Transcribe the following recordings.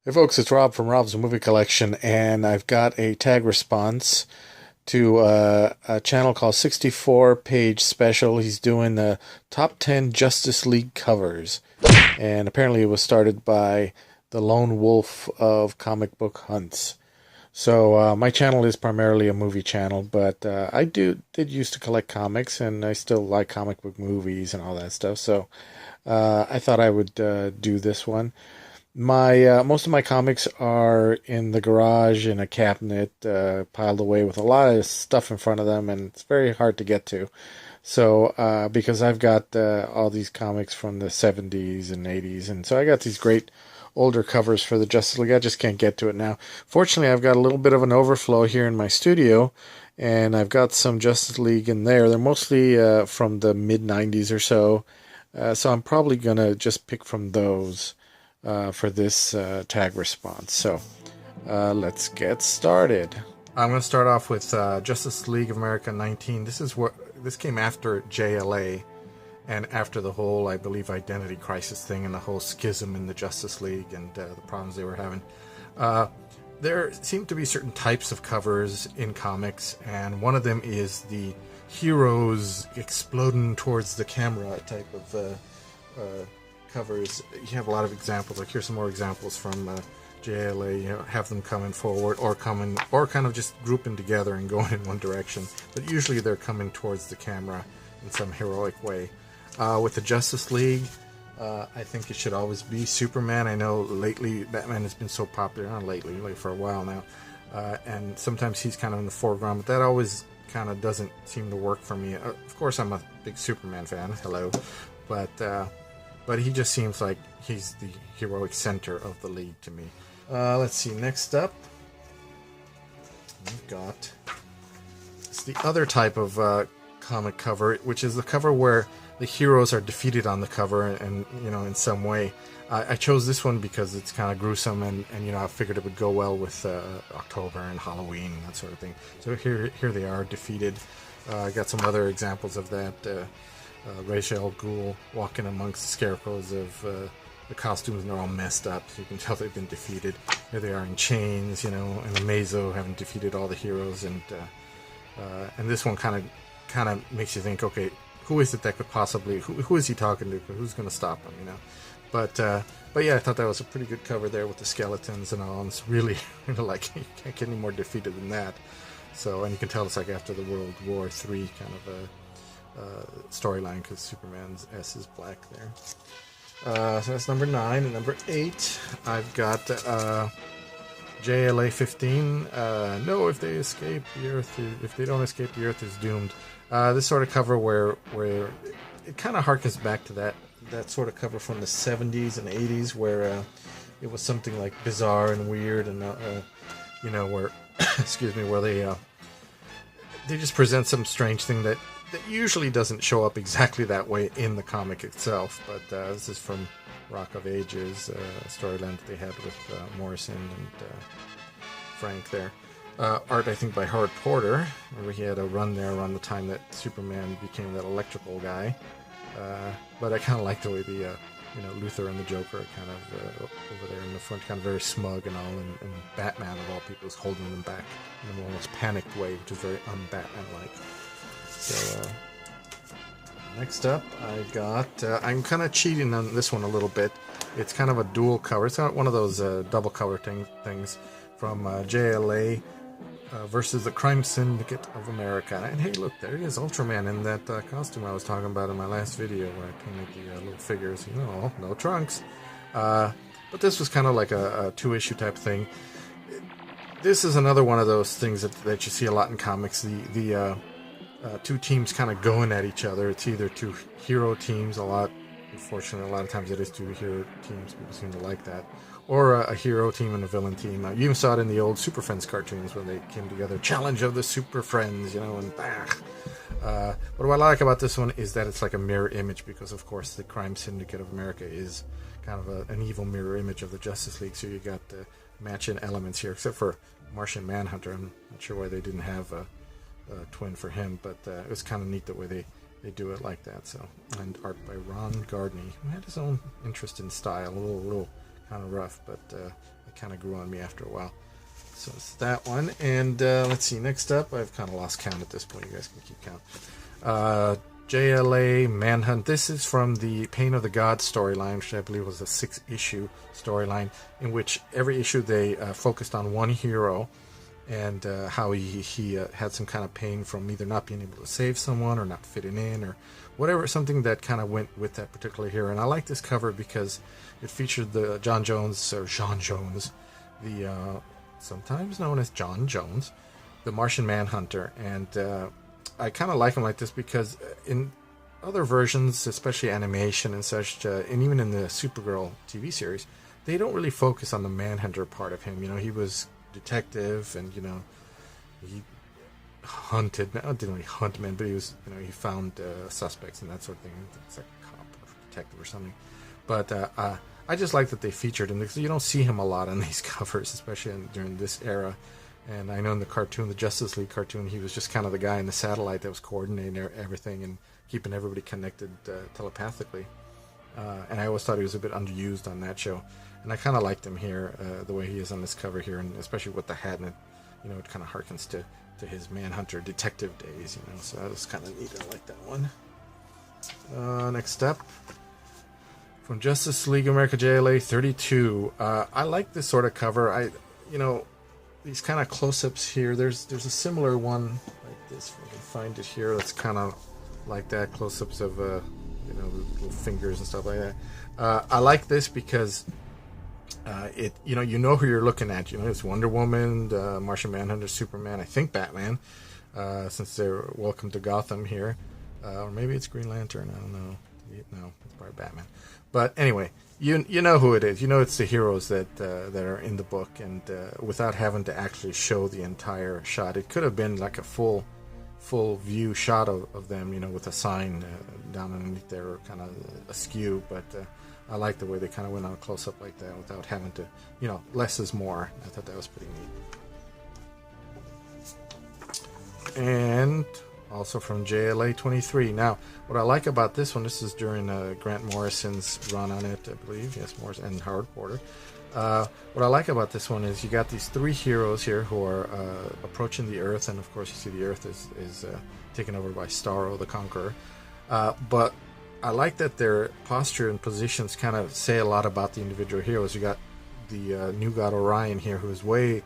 Hey folks, it's Rob from Rob's Movie Collection, and I've got a tag response to a channel called 64 Page Special. He's doing the top 10 Justice League covers, and apparently it was started by the Lone Wolf of Comic Book Hunts. So my channel is primarily a movie channel, but I did used to collect comics, and I still like comic book movies and all that stuff. So I thought I would do this one. My most of my comics are in the garage in a cabinet, piled away with a lot of stuff in front of them, and it's very hard to get to. So because I've got all these comics from the 70s and 80s, and so I got these great older covers for the Justice League. I just can't get to it now. Fortunately, I've got a little bit of an overflow here in my studio, and I've got some Justice League in there. They're mostly from the mid 90s or so, so I'm probably gonna just pick from those for this tag response. So let's get started. I'm going to start off with Justice League of America 19. This came after JLA and after the whole, I believe, identity crisis thing and the whole schism in the Justice League and the problems they were having. There seem to be certain types of covers in comics, and one of them is the heroes exploding towards the camera type of covers. You have a lot of examples. Like here's some more examples from JLA. You know, have them coming forward or kind of just grouping together and going in one direction. But usually they're coming towards the camera in some heroic way. With the Justice League, I think it should always be Superman. I know lately Batman has been so popular, not lately, like for a while now, and sometimes he's kind of in the foreground, but that always kind of doesn't seem to work for me. Of course, I'm a big Superman fan. Hello, but he just seems like he's the heroic center of the league to me. Let's see, next up, we've got it's the other type of comic cover, which is the cover where the heroes are defeated on the cover and you know, in some way. I chose this one because it's kind of gruesome and you know, I figured it would go well with October and Halloween and that sort of thing. So here they are, defeated. I got some other examples of that. Ra's al Ghul walking amongst the scarecrows of the costumes, and they're all messed up, so you can tell they've been defeated. Here they are in chains, you know, and the Mazo having defeated all the heroes, and this one kind of makes you think, okay, who is it that could possibly, who is he talking to? Who's going to stop him, you know? But yeah, I thought that was a pretty good cover there with the skeletons and all. And it's really like, you can't get any more defeated than that. So, and you can tell it's like after the World War III kind of a storyline, because Superman's S is black there. So that's number 9. And number 8, I've got JLA 15. No, if they escape the Earth, if they don't escape, the Earth is doomed. This sort of cover where it kind of harkens back to that sort of cover from the 70s and 80s, where it was something like bizarre and weird, and you know, where excuse me, where they just present some strange thing that usually doesn't show up exactly that way in the comic itself. But this is from Rock of Ages, storyline that they had with Morrison and Frank there. Art, I think, by Howard Porter. Remember, he had a run there around the time that Superman became that electrical guy. But I kind of like the way the you know, Luthor and the Joker are kind of over there in the front, kind of very smug and all, and Batman of all people is holding them back in a almost panicked way, which is very un-Batman-like. So, next up, I got, I'm kind of cheating on this one a little bit. It's kind of a dual cover. It's not one of those double cover things from JLA versus the Crime Syndicate of America. And hey, look, there he is, Ultraman, in that costume I was talking about in my last video, where I painted the little figures. You know, no trunks. But this was kind of like a two-issue type thing. This is another one of those things that you see a lot in comics. The two teams kind of going at each other. It's either two hero teams, unfortunately, a lot of times it is two hero teams. People seem to like that. Or a hero team and a villain team. You even saw it in the old Super Friends cartoons when they came together. Challenge of the Super Friends, you know, and bah. But what I like about this one is that it's like a mirror image, because, of course, the Crime Syndicate of America is kind of an evil mirror image of the Justice League. So you got the matching elements here, except for Martian Manhunter. I'm not sure why they didn't have a twin for him, but it was kind of neat the way they do it like that. So, and art by Ron Gardney, who had his own interesting style, a little kind of rough, but I kind of grew on me after a while. So it's that one. And let's see, next up, I've kind of lost count at this point. You guys can keep count. JLA Manhunt. This is from the Pain of the Gods storyline, which I believe was a 6-issue storyline, in which every issue they focused on one hero and how he had some kind of pain from either not being able to save someone or not fitting in or whatever, something that kind of went with that particular hero. And I like this cover because it featured the John Jones, the sometimes known as John Jones, the Martian Manhunter. And I kind of like him like this because in other versions, especially animation and such, and even in the Supergirl TV series, they don't really focus on the Manhunter part of him. You know, he was detective, and you know, he hunted. I didn't really hunt men, but he was, you know, he found suspects and that sort of thing. It's like a cop or detective or something. But I just like that they featured him because you don't see him a lot on these covers, especially during this era. And I know in the cartoon, the Justice League cartoon, he was just kind of the guy in the satellite that was coordinating everything and keeping everybody connected telepathically. And I always thought he was a bit underused on that show. And I kind of liked him here, the way he is on this cover here, and especially with the hat, and it, you know, it kind of harkens to his Manhunter detective days, you know. So that was kind of neat. I like that one. Next up, from Justice League America JLA 32. I like this sort of cover. You know, these kind of close-ups here. There's a similar one like this. If I can find it here, that's kind of like that, close-ups of you know, the little fingers and stuff like that. I like this because you know who you're looking at. You know, it's Wonder Woman, Martian Manhunter, Superman, I think Batman, since they're welcome to Gotham here, or maybe it's Green Lantern. I don't know. No, it's probably Batman. But anyway, you know who it is. You know it's the heroes that are in the book, and without having to actually show the entire shot, it could have been like a full view shot of them, you know, with a sign down underneath there, kind of askew. But I like the way they kind of went on a close up like that without having to, you know, less is more. I thought that was pretty neat. And also from JLA 23. Now, what I like about this one, this is during Grant Morrison's run on it, I believe. Yes, Morrison and Howard Porter. What I like about this one is you got these 3 heroes here who are approaching the Earth, and of course you see the Earth is taken over by Starro the Conqueror. But I like that their posture and positions kind of say a lot about the individual heroes. You got the new god Orion here, who is way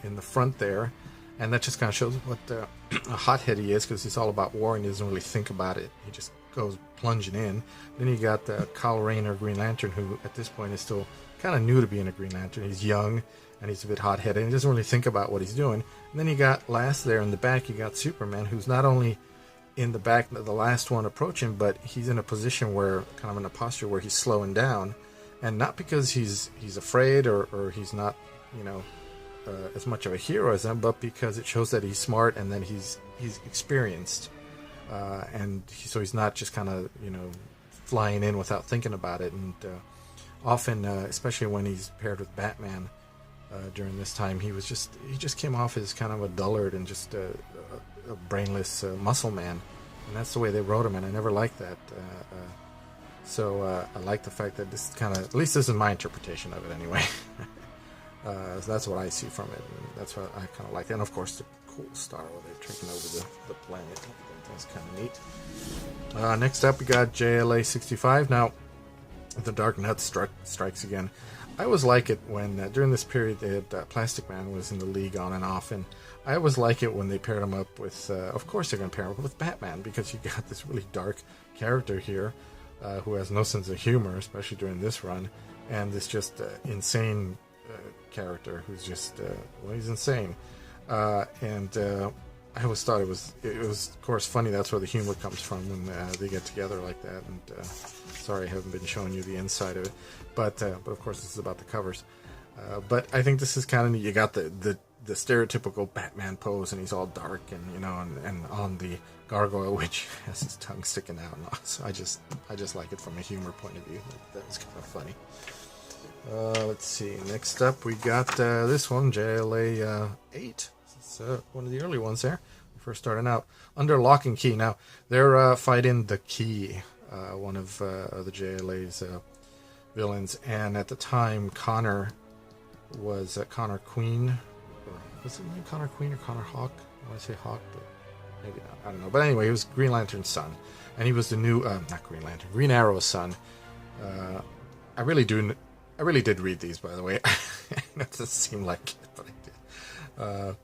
in the front there, and that just kind of shows what a hothead he is, because he's all about war and he doesn't really think about it. He just goes plunging in. Then you got Kyle Rayner, Green Lantern, who at this point is still kind of new to being a Green Lantern. He's young and he's a bit hot-headed and he doesn't really think about what he's doing. And then you got last there in the back, you got Superman, who's not only in the back, the last one approaching, but he's in a position where, kind of in a posture where he's slowing down, and not because he's afraid or he's not, you know, as much of a hero as them, but because it shows that he's smart and that he's experienced, so he's not just kind of, you know, flying in without thinking about it. And often, especially when he's paired with Batman during this time, he just came off as kind of a dullard and just a brainless muscle man, and that's the way they wrote him, and I never liked that. So I like the fact that this kind of, at least this is my interpretation of it anyway. So that's what I see from it, and that's what I kind of like. And of course, the cool Starro, they're taking over the planet. That's kind of neat. Next up, we got JLA 65. Now, the Dark Knight strikes again. I always like it when, during this period, they had Plastic Man was in the league on and off, and I always like it when they paired him up with, of course they're going to pair him up with Batman, because you got this really dark character here who has no sense of humor, especially during this run, and this just insane character who's just, he's insane. I always thought it was of course funny. That's where the humor comes from when they get together like that. And sorry, I haven't been showing you the inside of it, but of course this is about the covers. But I think this is kind of neat. You got the stereotypical Batman pose, and he's all dark, and you know, and on the gargoyle, which has his tongue sticking out. And so I just like it from a humor point of view. That was kind of funny. Let's see. Next up, we got this one, JLA 8. It's one of the early ones there. First starting out under Lock and Key. Now they're fighting the Key, one of the JLA's villains, and at the time Connor was Connor Queen. Or was it named Connor Queen or Connor Hawk? I want to say Hawk, but maybe not. I don't know. But anyway, he was Green Lantern's son. And he was the new, not Green Lantern, Green Arrow's son. I really did read these, by the way. It doesn't seem like it, but I did.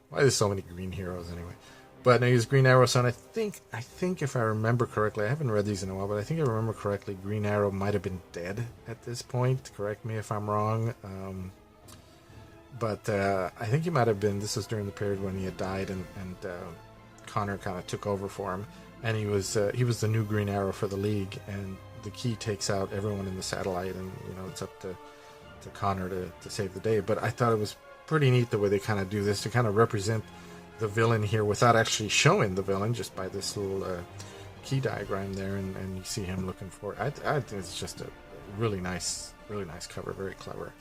Why there's so many green heroes anyway? But no, he was Green Arrow's son. I think if I remember correctly, I haven't read these in a while, but I think I remember correctly, Green Arrow might have been dead at this point. Correct me if I'm wrong. But I think he might have been. This was during the period when he had died, and Connor kind of took over for him, and he was the new Green Arrow for the League, and the Key takes out everyone in the satellite, and it's up to Connor to save the day. But I thought it was pretty neat the way they kind of do this to kind of represent the villain here without actually showing the villain, just by this little key diagram there, and you see him looking for it. I think it's just a really nice cover, very clever.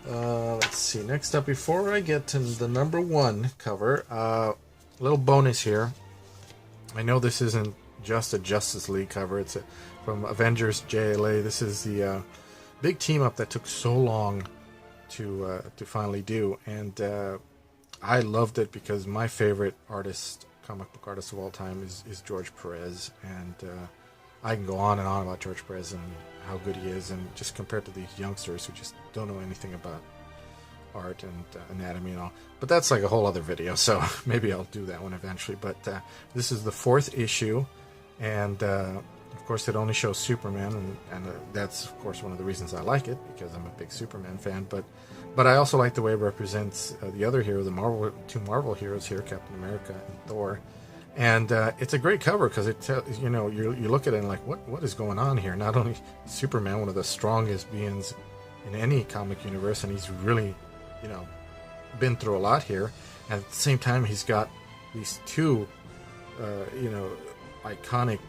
Let's see. Next up, before I get to the number 1 cover, a little bonus here. I know this isn't just a Justice League cover. It's from Avengers JLA. This is the big team up that took so long to finally do, and I loved it because my favorite comic book artist of all time is George Perez, and I can go on and on about George Perez and how good he is, and just compared to these youngsters who just don't know anything about art and anatomy and all. But that's like a whole other video, so maybe I'll do that one eventually. But this is the 4th issue, and of course it only shows Superman, and that's of course one of the reasons I like it, because I'm a big Superman fan. But I also like the way it represents the other hero, the two Marvel heroes here, Captain America and Thor. And it's a great cover because it you look at it and like, what is going on here? Not only Superman, one of the strongest beings in any comic universe, and he's really, been through a lot here. And at the same time, he's got these two, iconic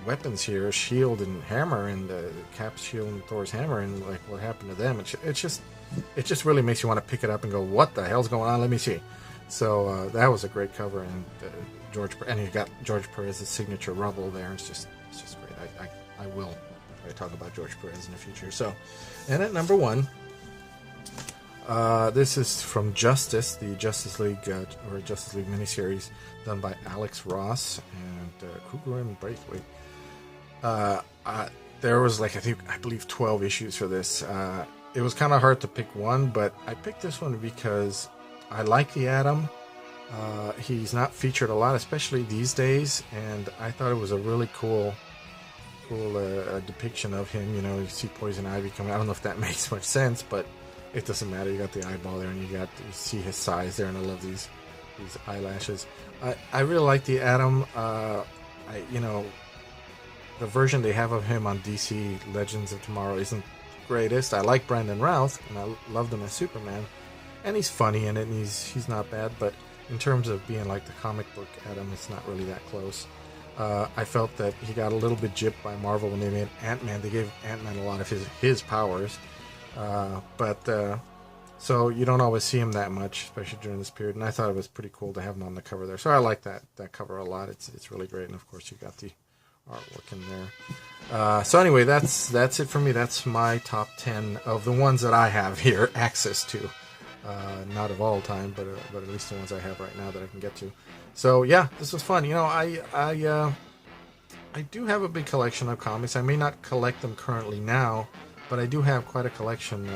weapons here, shield and hammer, and Cap's shield and Thor's hammer, and like what happened to them. It just really makes you want to pick it up and go, what the hell's going on? Let me see. So that was a great cover, and you got George Perez's signature rubble there. It's just great. I will talk about George Perez in the future. So, and at number 1, this is from Justice, the Justice League or Justice League miniseries done by Alex Ross and Kruger and Braithwaite. There was I believe 12 issues for this. It was kind of hard to pick one, but I picked this one because I like the Atom. He's not featured a lot, especially these days, and I thought it was a really cool depiction of him. You see Poison Ivy coming. I don't know if that makes much sense, but it doesn't matter. You got the eyeball there, and you see his size there, and I love these eyelashes. I really like the Atom. The version they have of him on DC Legends of Tomorrow isn't the greatest. I like Brandon Routh, and I loved him as Superman. And he's funny in it, and he's not bad, but in terms of being like the comic book Atom, it's not really that close. I felt that he got a little bit gypped by Marvel when they made Ant-Man. They gave Ant-Man a lot of his powers, so you don't always see him that much, especially during this period. And I thought it was pretty cool to have him on the cover there. So I like that cover a lot. It's really great, and of course you got the artwork in there. So anyway, that's it for me. That's my top 10 of the ones that I have here access to. Not of all time, but at least the ones I have right now that I can get to. So yeah, this was fun. I do have a big collection of comics. I may not collect them currently now, but I do have quite a collection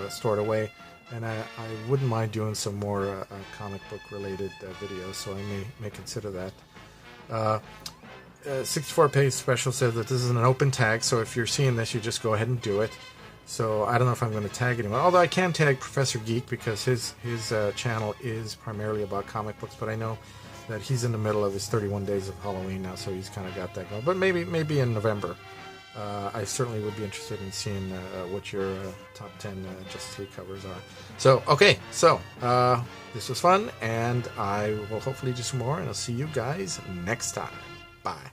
stored away, and I wouldn't mind doing some more comic book related videos. So I may consider that. 64-page special says that this is an open tag, so if you're seeing this, you just go ahead and do it. So I don't know if I'm going to tag anyone, although I can tag Professor Geek because his channel is primarily about comic books, but I know that he's in the middle of his 31 days of Halloween now, so he's kind of got that going. But maybe in November. I certainly would be interested in seeing what your top 10 Justice League covers are. So, okay, this was fun, and I will hopefully do some more, and I'll see you guys next time. Bye.